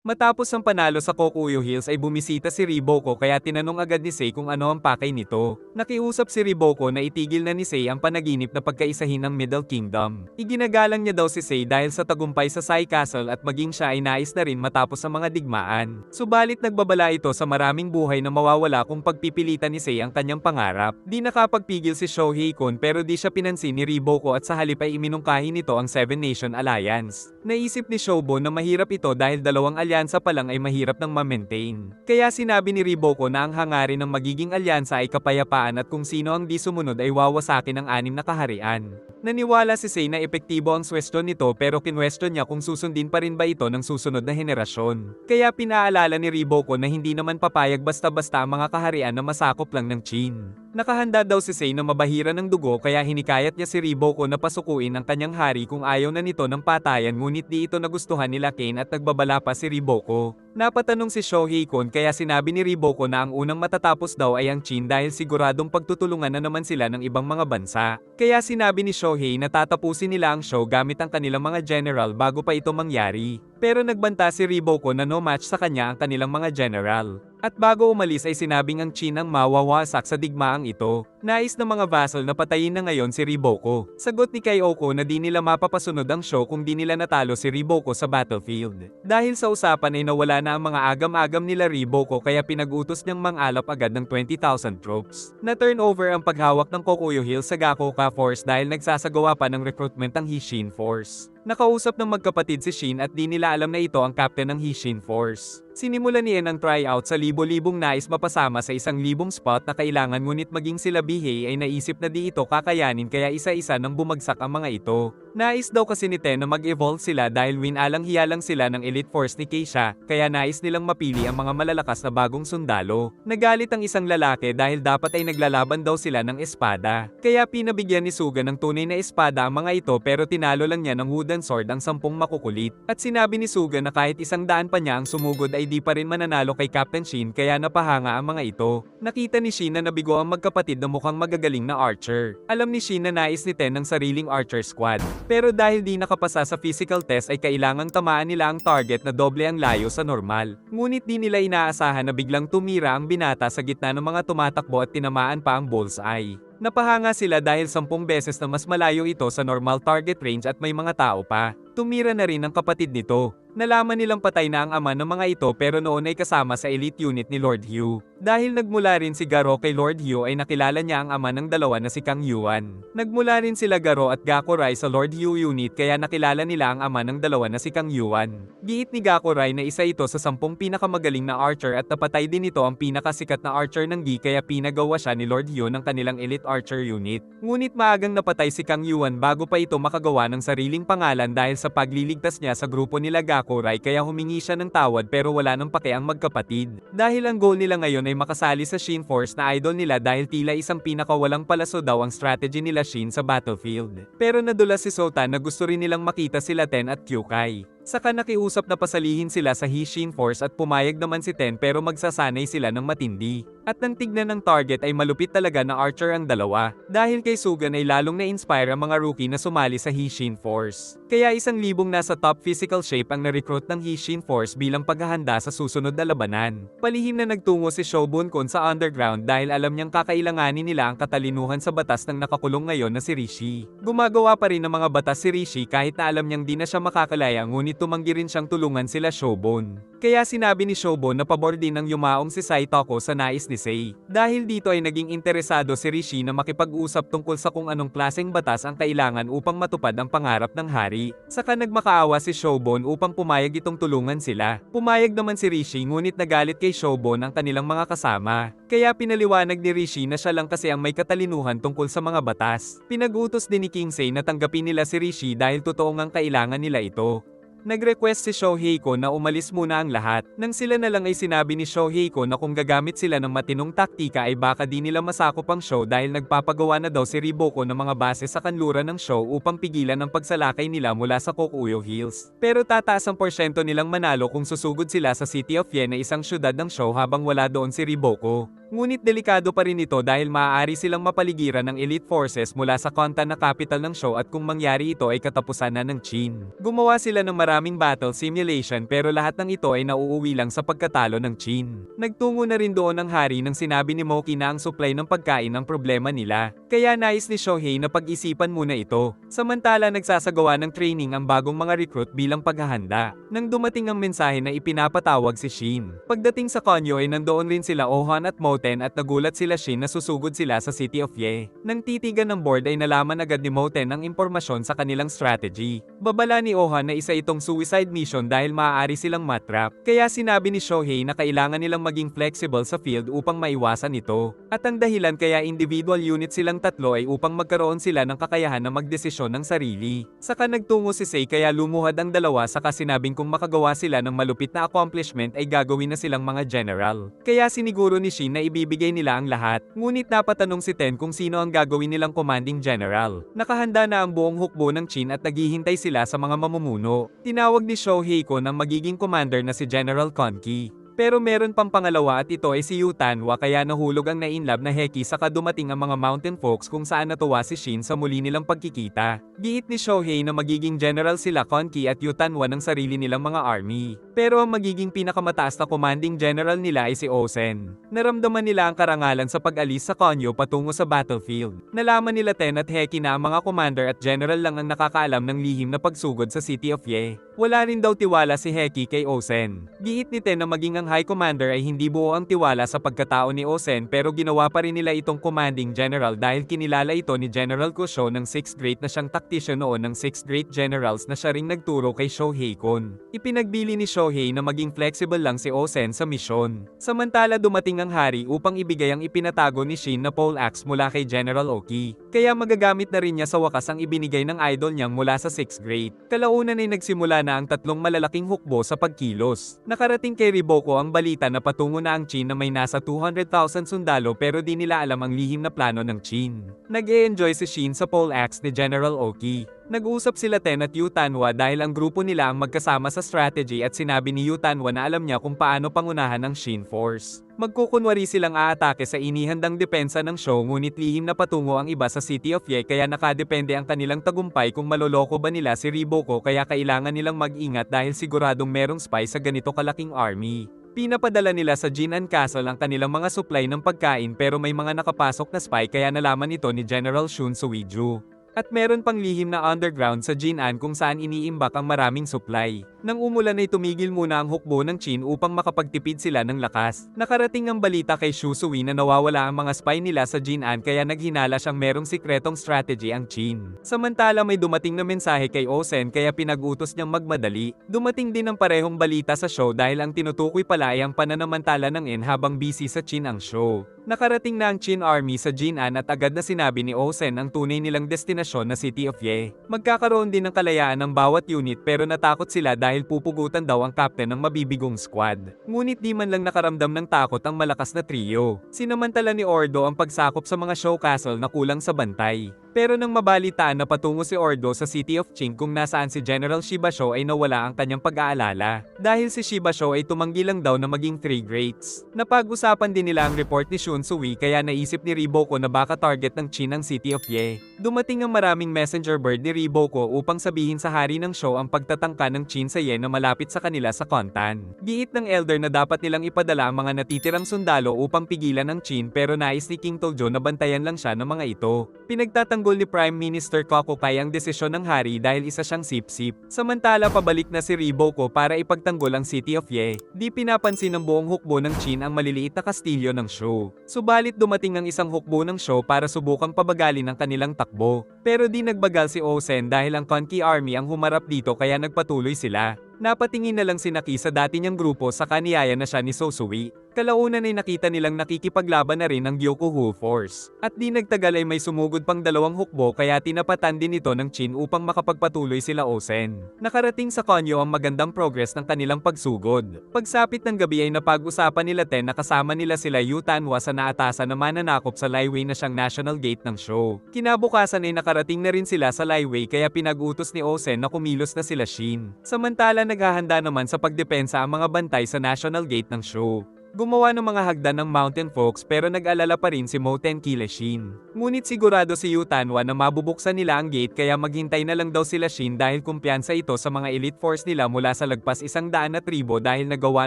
Matapos ang panalo sa Kokuyo Hills ay bumisita si Riboko kaya tinanong agad ni Sei kung ano ang pakay nito. Nakiusap si Riboko na itigil na ni Sei ang panaginip na pagkaisahin ng Middle Kingdom. Iginagalang niya daw si Sei dahil sa tagumpay sa Sai Castle at maging siya ay nais na rin matapos ang mga digmaan. Subalit nagbabala ito sa maraming buhay na mawawala kung pagpipilitan ni Sei ang kanyang pangarap. Di nakapagpigil si Shohei-kun pero di siya pinansin ni Riboko at sa halip ay iminungkahi nito ang Seven Nation Alliance. Naisip ni Shobo na mahirap ito dahil dalawang alyansa pa lang ay mahirap nang ma-maintain. Kaya sinabi ni Riboko na ang hangarin ng magiging alyansa ay kapayapaan at kung sino ang di sumunod ay wawasakin ang 6 na kaharian. Naniwala si Sei na epektibo ang suwestyon nito pero kinwestiyon niya kung susundin pa rin ba ito ng susunod na henerasyon. Kaya pinaalala ni Riboko na hindi naman papayag basta-basta ang mga kaharian na masakop lang ng Qin. Nakahanda daw si Sei na mabahira ng dugo kaya hinikayat niya si Riboko na pasukuin ang kanyang hari kung ayaw na nito ng patayan ngunit di ito nagustuhan nila Kane at nagbabala pa si Riboko. Napatanong si Shohei-kun kaya sinabi ni Riboko na ang unang matatapos daw ay ang Qin dahil siguradong pagtutulungan na naman sila ng ibang mga bansa. Kaya sinabi ni Shohei na tatapusin nila ang show gamit ang kanilang mga general bago pa ito mangyari. Pero nagbanta si Riboko na no match sa kanya ang kanilang mga general. At bago umalis ay sinabing ang Qin ang mawawasak sa digmaang ito. Nais ng mga vassal na patayin na ngayon si Riboko. Sagot ni Kayoko na di nila mapapasunod ang show kung di nila natalo si Riboko sa battlefield. Dahil sa usapan ay nawala na ang mga agam-agam nila Riboko kaya pinag-utos niyang mangalap agad ng 20,000 troops. Na-turnover ang paghawak ng Kokuyo Hills sa Gakoka Force dahil nagsasagawa pa ng recruitment ang Hishin Force. Nakausap ng magkapatid si Shin at di nila alam na ito ang captain ng Hishin Force. Sinimulan niya ang tryout sa libo-libong nais mapasama sa 1,000 spot na kailangan ngunit maging sila Bihei ay naisip na di ito kakayanin kaya isa-isa nang bumagsak ang mga ito. Nais daw kasi ni Ten na mag-evolve sila dahil winalang-hiyalang sila ng elite force ni Keisha, kaya nais nilang mapili ang mga malalakas na bagong sundalo. Nagalit ang isang lalaki dahil dapat ay naglalaban daw sila ng espada. Kaya pinabigyan ni Suga ng tunay na espada ang mga ito pero tinalo lang niya ng wooden sword ang 10 makukulit. At sinabi ni Suga na kahit 100 pa niya ang sumugod ay di pa rin mananalo kay Captain Shin kaya napahanga ang mga ito. Nakita ni Shin na nabigo ang magkapatid na mukhang magagaling na archer. Alam ni Shin na nais ni Ten ng sariling archer squad. Pero dahil di nakapasa sa physical test ay kailangang tamaan nila ang target na doble ang layo sa normal. Ngunit di nila inaasahan na biglang tumira ang binata sa gitna ng mga tumatakbo at tinamaan pa ang bullseye. Napahanga sila dahil 10 beses na mas malayo ito sa normal target range at may mga tao pa. Tumira na rin ang kapatid nito. Nalaman nilang patay na ang ama ng mga ito pero noon ay kasama sa elite unit ni Lord Hugh. Dahil nagmula rin si Garo kay Lord Hugh ay nakilala niya ang ama ng dalawa na si Kang Yuan. Nagmula rin sila Garo at Gakurai sa Lord Hugh unit kaya nakilala nila ang ama ng dalawa na si Kang Yuan. Giit ni Gakurai na isa ito sa 10 pinakamagaling na archer at napatay din ito ang pinakasikat na archer ng Gi kaya pinagawa siya ni Lord Hugh ng kanilang elite archer unit. Ngunit maagang napatay si Kang Yuan bago pa ito makagawa ng sariling pangalan dahil sa pagliligtas niya sa grupo nila Gakurai kaya humingi siya ng tawad pero wala nang pake ang magkapatid. Dahil ang goal nila ngayon ay makasali sa Shin Force na idol nila dahil tila isang pinakawalang palaso daw ang strategy nila Shin sa battlefield. Pero nadulas si Sota na gusto rin nilang makita sila Ten at Kyukai. Saka nakiusap na pasalihin sila sa Hishin Force at pumayag naman si Ten pero magsasanay sila ng matindi. At nang tignan ng target ay malupit talaga na archer ang dalawa. Dahil kay Sugan ay lalong na-inspire ang mga rookie na sumali sa Hishin Force. Kaya 1,000 nasa top physical shape ang na-recruit ng Hishin Force bilang paghahanda sa susunod na labanan. Palihim na nagtungo si Shobun-kun sa underground dahil alam niyang kakailanganin nila ang katalinuhan sa batas ng nakakulong ngayon na si Rishi. Gumagawa pa rin ng mga batas si Rishi kahit na alam niyang di na siya makakalaya ngunit tumanggi rin siyang tulungan sila Shobun. Kaya sinabi ni Shobun na pabor din ng yumaong si Saitoko sa nais ni Sei. Dahil dito ay naging interesado si Rishi na makipag-usap tungkol sa kung anong klaseng batas ang kailangan upang matupad ang pangarap ng hari. Saka nagmakaawa si Shobun upang pumayag itong tulungan sila. Pumayag naman si Rishi ngunit nagalit kay Shobun ang kanilang mga kasama. Kaya pinaliwanag ni Rishi na siya lang kasi ang may katalinuhan tungkol sa mga batas. Pinag-utos din ni Kingsei na tanggapin nila si Rishi dahil totoo ngang kailangan nila ito. Nag-request si Shohei-ko na umalis muna ang lahat. Nang sila na lang ay sinabi ni Shohei-ko na kung gagamit sila ng matinong taktika ay baka di nila masakop ang show dahil nagpapagawa na daw si Riboko ng mga base sa kanluran ng show upang pigilan ang pagsalakay nila mula sa Kokuyo Hills. Pero tataas ang porsyento nilang manalo kung susugod sila sa City of Yen na isang syudad ng show habang wala doon si Riboko. Ngunit delikado pa rin ito dahil maaari silang mapaligiran ng elite forces mula sa Kontan na capital ng Shou at kung mangyari ito ay katapusan na ng Qin. Gumawa sila ng maraming battle simulation pero lahat ng ito ay nauuwi lang sa pagkatalo ng Qin. Nagtungo na rin doon ang hari nang sinabi ni Moki na ang supply ng pagkain ang problema nila. Kaya nais ni Shohei na pag-isipan muna ito. Samantala nagsasagawa ng training ang bagong mga recruit bilang paghahanda. Nang dumating ang mensahe na ipinapatawag si Shin. Pagdating sa konyo ay nandoon rin sila Ohan at Moten at nagulat sila Shin na susugod sila sa City of Ye. Nang titigan ng board ay nalaman agad ni Moten ang impormasyon sa kanilang strategy. Babala ni Ohan na isa itong suicide mission dahil maaari silang matrap. Kaya sinabi ni Shohei na kailangan nilang maging flexible sa field upang maiwasan ito. At ang dahilan kaya individual unit silang tatlo ay upang magkaroon sila ng kakayahan na magdesisyon ng sarili. Saka nagtungo si Sei kaya lumuhad ang dalawa saka sinabing kung makagawa sila ng malupit na accomplishment ay gagawin na silang mga general. Kaya siniguro ni Shin na ibibigay nila ang lahat. Ngunit napatanong si Ten kung sino ang gagawin nilang commanding general. Nakahanda na ang buong hukbo ng Qin at naghihintay sila sa mga mamumuno. Tinawag ni Shohei Kon ang magiging commander na si General Konki. Pero meron pang pangalawa at ito ay si Yu Tanwa kaya nahulog ang na-inlove na Heki saka dumating ang mga mountain folks kung saan natuwa si Shin sa muli nilang pagkikita. Giit ni Shohei na magiging general sila Konki at Yu Tanwa ng sarili nilang mga army. Pero ang magiging pinakamataas na commanding general nila ay si Osen. Naramdaman nila ang karangalan sa pag-alis sa konyo patungo sa battlefield. Nalaman nila Ten at Heki na ang mga commander at general lang ang nakakaalam ng lihim na pagsugod sa City of Ye. Wala rin daw tiwala si Heki kay Osen. Giit ni Ten na maging ang High Commander ay hindi buo ang tiwala sa pagkatao ni Osen pero ginawa pa rin nila itong commanding general dahil kinilala ito ni General Kusho ng 6th grade na siyang tactician noon ng 6th grade generals na siya ring nagturo kay Shohei Kon. Ipinagbili ni Shohei na maging flexible lang si Osen sa misyon. Samantala dumating ang hari upang ibigay ang ipinatago ni Shin na pole axe mula kay General Oki. Kaya magagamit na rin niya sa wakas ang ibinigay ng idol niyang mula sa 6th grade. Kalaunan ay nagsimula na ang tatlong malalaking hukbo sa pagkilos. Nakarating kay Riboko ang balita na patungo na ang Qin na may nasa 200,000 sundalo pero di nila alam ang lihim na plano ng Qin. Nag-e-enjoy si Shin sa pole axe ni General Oki. Nag-usap sila Ten at Yu Tanwa dahil ang grupo nila ang magkasama sa strategy at sinabi ni Yu Tanwa na alam niya kung paano pangunahan ang Shin Force. Magkukunwari silang aatake sa inihandang depensa ng Shou ngunit lihim na patungo ang iba sa City of Ye kaya nakadepende ang kanilang tagumpay kung maloloko ba nila si Riboko kaya kailangan nilang mag-ingat dahil siguradong merong spy sa ganito kalaking army. Pinapadala nila sa Jinan Castle ang kanilang mga supply ng pagkain pero may mga nakapasok na spy kaya nalaman ito ni General Shun Suiju. At meron pang lihim na underground sa Jinan kung saan iniimbak ang maraming supply. Nang umulan ay tumigil muna ang hukbo ng Qin upang makapagtipid sila ng lakas. Nakarating ang balita kay Shu Sui na nawawala ang mga spy nila sa Jinan kaya naghinala siyang merong sikretong strategy ang Qin. Samantala may dumating na mensahe kay Osen kaya pinag-utos niyang magmadali. Dumating din ang parehong balita sa show dahil ang tinutukoy pala ay ang pananamantala ng En habang busy sa Qin ang show. Nakarating na ang Qin army sa Jinan at agad na sinabi ni Osen ang tunay nilang destinasyon na City of Ye. Magkakaroon din ng kalayaan ng bawat unit pero natakot sila dahil pupugutan daw ang captain ng mabibigong squad. Ngunit di man lang nakaramdam ng takot ang malakas na trio. Sinamantala ni Ordo ang pagsakop sa mga show castle na kulang sa bantay. Pero nang mabalitaan na patungo si Ordo sa City of Qing kung nasaan si General Shibasho ay nawala ang kanyang pag-aalala. Dahil si Shibasho ay tumanggi lang daw na maging 3 greats. Napag-usapan din nila ang report ni Shun Sui kaya naisip ni Riboko na baka target ng Qin ang City of Ye. Dumating ang maraming messenger bird ni Riboko upang sabihin sa hari ng show ang pagtatangka ng Qin sa Ye na malapit sa kanila sa Kontan. Giit ng elder na dapat nilang ipadala ang mga natitirang sundalo upang pigilan ang Qin pero nais ni King Tojo na bantayan lang siya ng mga ito. Pinagtatanggol ni Prime Minister Kokukai ang desisyon ng hari dahil isa siyang sip-sip. Samantala pabalik na si Riboko para ipagtanggol ang City of Ye. Di pinapansin ng buong hukbo ng Qin ang maliliit na kastilyo ng show. Subalit dumating ang isang hukbo ng show para subukang pabagalin ang kanilang takbo. Pero di nagbagal si Osen dahil ang Konki Army ang humarap dito kaya nagpatuloy sila. Napatingin na lang si Naki sa dati niyang grupo sa kaniyaya na siya ni Sosui. Kalaunan ay nakita nilang nakikipaglaban na rin ang Gyokuhu Force. At di nagtagal ay may sumugod pang dalawang hukbo kaya tinapatan din ito ng Qin upang makapagpatuloy sila Osen. Nakarating sa konyo ang magandang progress ng kanilang pagsugod. Pagsapit ng gabi ay napag-usapan nila Ten na kasama nila sila Yu Tanwa sa naatasan na mananakop sa Laiwei na siyang national gate ng show. Kinabukasan ay nakarating na rin sila sa Laiwei kaya pinag-utos ni Osen na kumilos na sila Shin. Samantala naghahanda naman sa pagdepensa ang mga bantay sa national gate ng show. Gumawa ng mga hagdan ng Mountain Folks pero nag-alala pa rin si Moten kila Shin. Ngunit sigurado si Yutanwa na mabubuksan nila ang gate kaya maghintay na lang daw sila Shin dahil kumpiyansa ito sa mga elite force nila mula sa lagpas 100 na tribo dahil nagawa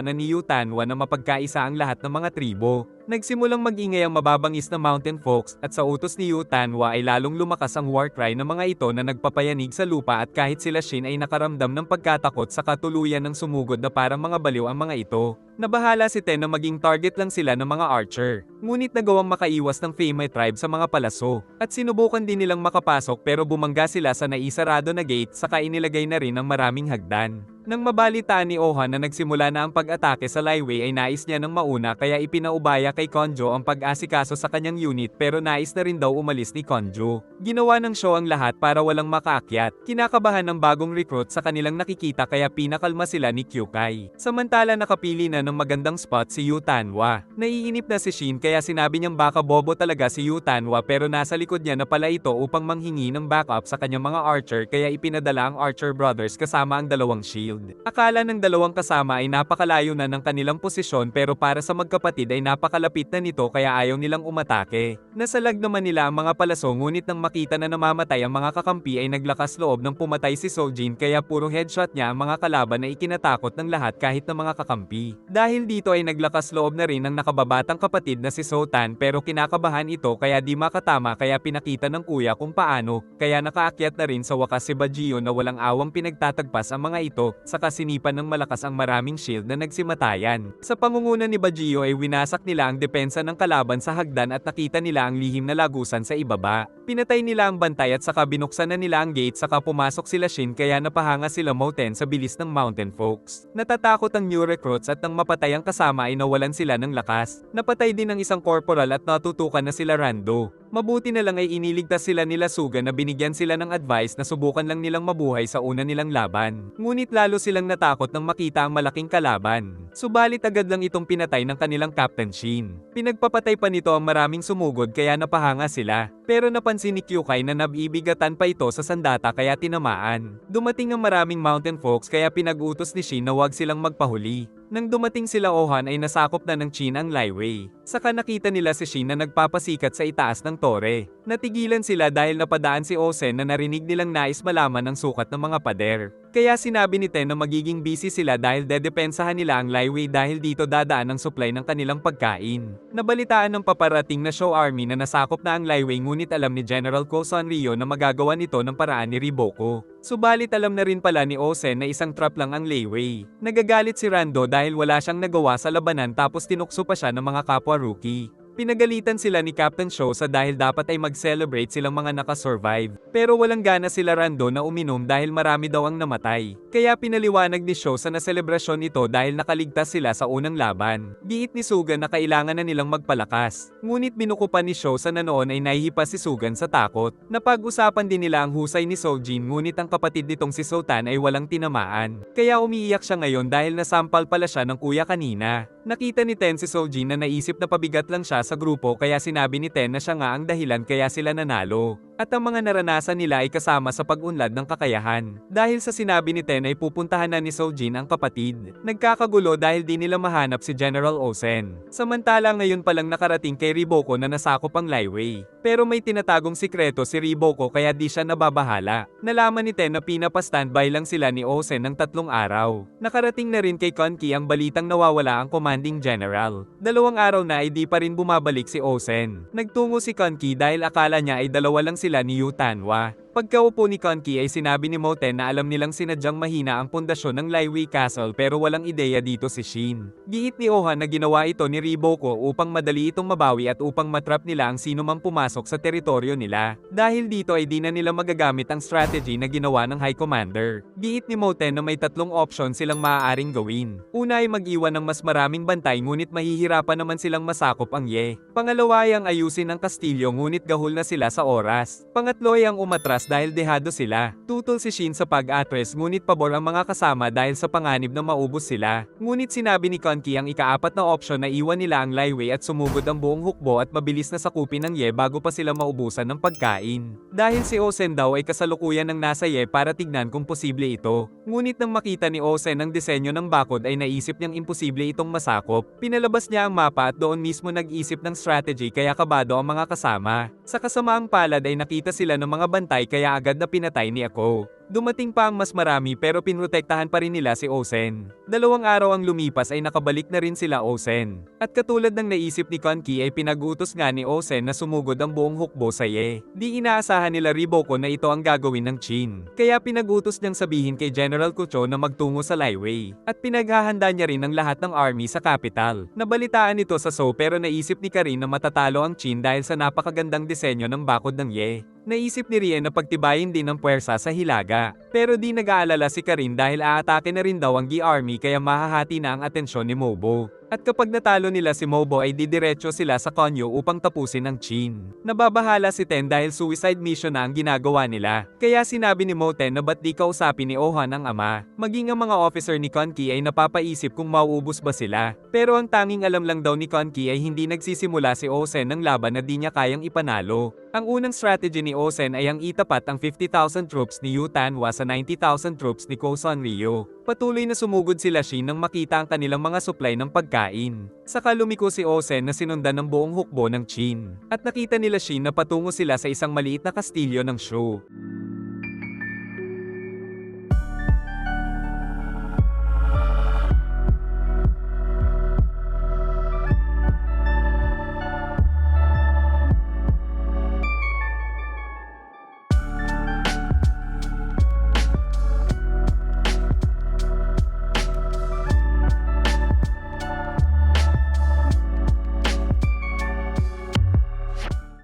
na ni Yutanwa na mapagkaisa ang lahat ng mga tribo. Nagsimulang mag-ingay ang mababangis na Mountain Folks at sa utos ni Yutanwa ay lalong lumakas ang war cry ng mga ito na nagpapayanig sa lupa at kahit sila Shin ay nakaramdam ng pagkatakot sa katuluyan ng sumugod na parang mga baliw ang mga ito. Nabahala si Ten na maging target lang sila ng mga archer. Ngunit nagawang makaiwas ng Famei tribe sa mga palaso. At sinubukan din nilang makapasok pero bumangga sila sa naisarado na gate saka inilagay na rin ng maraming hagdan. Nang mabalitaan ni Ohan na nagsimula na ang pag-atake sa Laiwei ay nais niya ng mauna kaya ipinaubaya kay Konjo ang pag-asikaso sa kanyang unit pero nais na rin daw umalis ni Konjo. Ginawa ng show ang lahat para walang makaakyat. Kinakabahan ng bagong recruit sa kanilang nakikita kaya pinakalma sila ni Kyukai. Samantala nakapili na ng magandang spot si Yutanwa. Naiinip na si Shin kaya sinabi niyang baka bobo talaga si Yutanwa pero nasa likod niya na pala ito upang manghingi ng backup sa kanyang mga archer kaya ipinadala ang Archer Brothers kasama ang dalawang shield. Akala ng dalawang kasama ay napakalayo na ng kanilang posisyon pero para sa magkapatid ay napakalapit na nito kaya ayaw nilang umatake. Nasalag naman nila ang mga palaso ngunit nang makita na namamatay ang mga kakampi ay naglakas loob ng pumatay si Sojin kaya puro headshot niya ang mga kalaban na ikinatakot ng lahat kahit ng mga kakampi. Dahil dito ay naglakas loob na rin ang nakababatang kapatid na si Sotan pero kinakabahan ito kaya di makatama kaya pinakita ng kuya kung paano kaya nakaakyat na rin sa wakas si Bajio na walang awang pinagtatagpas ang mga ito. Saka sinipan ng malakas ang maraming shield na nagsimatayan. Sa pangunguna ni Bajio ay winasak nila ang depensa ng kalaban sa hagdan at nakita nila ang lihim na lagusan sa ibaba. Pinatay nila ang bantay at saka binuksan na nila ang gate saka pumasok sila Shin kaya napahanga sila Moten sa bilis ng Mountain Folks. Natatakot ang new recruits at nang mapatay ang kasama ay nawalan sila ng lakas. Napatay din ang isang corporal at natutukan na sila Rando. Mabuti na lang ay iniligtas sila nila Suga na binigyan sila ng advice na subukan lang nilang mabuhay sa una nilang laban. Ngunit lalo silang natakot nang makita ang malaking kalaban. Subalit agad lang itong pinatay ng kanilang Captain Shin. Pinagpapatay pa nito ang maraming sumugod kaya napahanga sila. Pero napansin ni Kyukai na nabibigatan pa ito sa sandata kaya tinamaan. Dumating ang maraming Mountain Folks kaya pinag-utos ni Shin na huwag silang magpahuli. Nang dumating sila Ohan ay nasakop na ng Chin ang Laiwei. Saka nakita nila si Shin na nagpapasikat sa itaas ng tore. Natigilan sila dahil napadaan si Osen na narinig nilang nais malaman ang sukat ng mga pader. Kaya sinabi ni Ten na magiging busy sila dahil dedepensahan nila ang Laiwei dahil dito dadaan ang supply ng kanilang pagkain. Nabalitaan ng paparating na show army na nasakop na ang Laiwei ngunit alam ni General Ko Sanrio na magagawa nito ng paraan ni Riboko. Subalit alam na rin pala ni Osen na isang trap lang ang Laiwei. Nagagalit si Rando dahil wala siyang nagawa sa labanan tapos tinukso pa siya ng mga kapwa rookie. Pinagalitan sila ni Captain Shosa dahil dapat ay mag-celebrate silang mga nakasurvive. Pero walang gana sila Rando na uminom dahil marami daw ang namatay. Kaya pinaliwanag ni Shosa na selebrasyon ito dahil nakaligtas sila sa unang laban. Giit ni Sugan na kailangan na nilang magpalakas. Ngunit binuko pa ni Shosa na noon ay nahihipa si Sugan sa takot. Napag-usapan din nila ang husay ni Sojin ngunit ang kapatid nitong si Sotan ay walang tinamaan. Kaya umiiyak siya ngayon dahil nasampal pala siya ng kuya kanina. Nakita ni Ten si Sojin na naisip na pabigat lang siya sa grupo kaya sinabi ni Ten na siya nga ang dahilan kaya sila nanalo. At ang mga naranasan nila ay kasama sa pag-unlad ng kakayahan. Dahil sa sinabi ni Ten ay pupuntahan na ni Sojin ang kapatid. Nagkakagulo dahil di nila mahanap si General Osen. Samantala ngayon palang nakarating kay Riboko na nasakop ang Laiwei. Pero may tinatagong sikreto si Riboko kaya di siya nababahala. Nalaman ni Ten na pinapa-standby lang sila ni Osen ng 3 araw. Nakarating na rin kay Konki ang balitang nawawala ang commanding general. 2 araw na ay di pa rin bumabalik si Osen. Nagtungo si Konki dahil akala niya ay 2 lang sila ni Yutanwa. Pagkaupo ni Konki ay sinabi ni Moten na alam nilang sinadyang mahina ang pundasyon ng Laiwei Castle pero walang ideya dito si Shin. Giit ni Ohan na ginawa ito ni Riboko upang madali itong mabawi at upang matrap nila ang sino mang pumasok sa teritoryo nila. Dahil dito ay di na nila magagamit ang strategy na ginawa ng High Commander. Giit ni Moten na may 3 options silang maaaring gawin. Una ay mag-iwan ng mas maraming bantay ngunit mahihirapan naman silang masakop ang Ye. Pangalawa ay ang ayusin ang kastilyo ngunit gahol na sila sa oras. Pangatlo ay ang umatras lumabas dahil dehado sila. Tutol si Shin sa pag-atres ngunit pabor ang mga kasama dahil sa panganib na maubos sila. Ngunit sinabi ni Conky ang ikaapat na opsyon na iwan nila ang Laiwei at sumugod ang buong hukbo at mabilis na sakupin ng Ye bago pa sila maubusan ng pagkain. Dahil si Osen daw ay kasalukuyan ng nasa Ye para tignan kung posible ito. Ngunit nang makita ni Osen ang disenyo ng bakod ay naisip niyang imposible itong masakop. Pinalabas niya ang mapa at doon mismo nag-isip ng strategy kaya kabado ang mga kasama. Sa kasamaang palad ay nakita sila ng mga bantay kaya agad na pinatay ni Ako. Dumating pa ang mas marami pero pinrotektahan pa rin nila si Osen. 2 araw ang lumipas ay nakabalik na rin sila Osen. At katulad ng naisip ni Conky ay pinag-utos nga ni Osen na sumugod ang buong hukbo sa Ye. Di inaasahan nila Riboko na ito ang gagawin ng Chin. Kaya pinag-utos niyang sabihin kay General Kucho na magtungo sa Laiwei. At pinaghahanda niya rin ang lahat ng army sa capital. Nabalitaan ito sa Seoul pero naisip ni Karin na matatalo ang Chin dahil sa napakagandang disenyo ng bakod ng Ye. Naisip ni Rien na pagtibayin din ang puwersa sa Hilaga. Pero di nag-aalala si Karin dahil aatake na rin daw ang Gi Army kaya mahahati na ang atensyon ni Mobo. At kapag natalo nila si Mobo ay didiretso sila sa Konyo upang tapusin ang Chin. Nababahala si Ten dahil suicide mission na ang ginagawa nila. Kaya sinabi ni Moten na ba't di kausapin ni Ohan ang ama. Maging ang mga officer ni Conky ay napapaisip kung mauubos ba sila. Pero ang tanging alam lang daw ni Conky ay hindi nagsisimula si Osen ng laban na di niya kayang ipanalo. Ang unang strategy ni Osen ay ang itapat ang 50,000 troops ni Yu Tanwa sa 90,000 troops ni Ko Sonryo. Patuloy na sumugod sila Shin nang makita ang kanilang mga supply ng pagkain. Saka lumiko si Osen na sinundan ng buong hukbo ng Chin. At nakita nila Shin na patungo sila sa isang maliit na kastilyo ng Shu.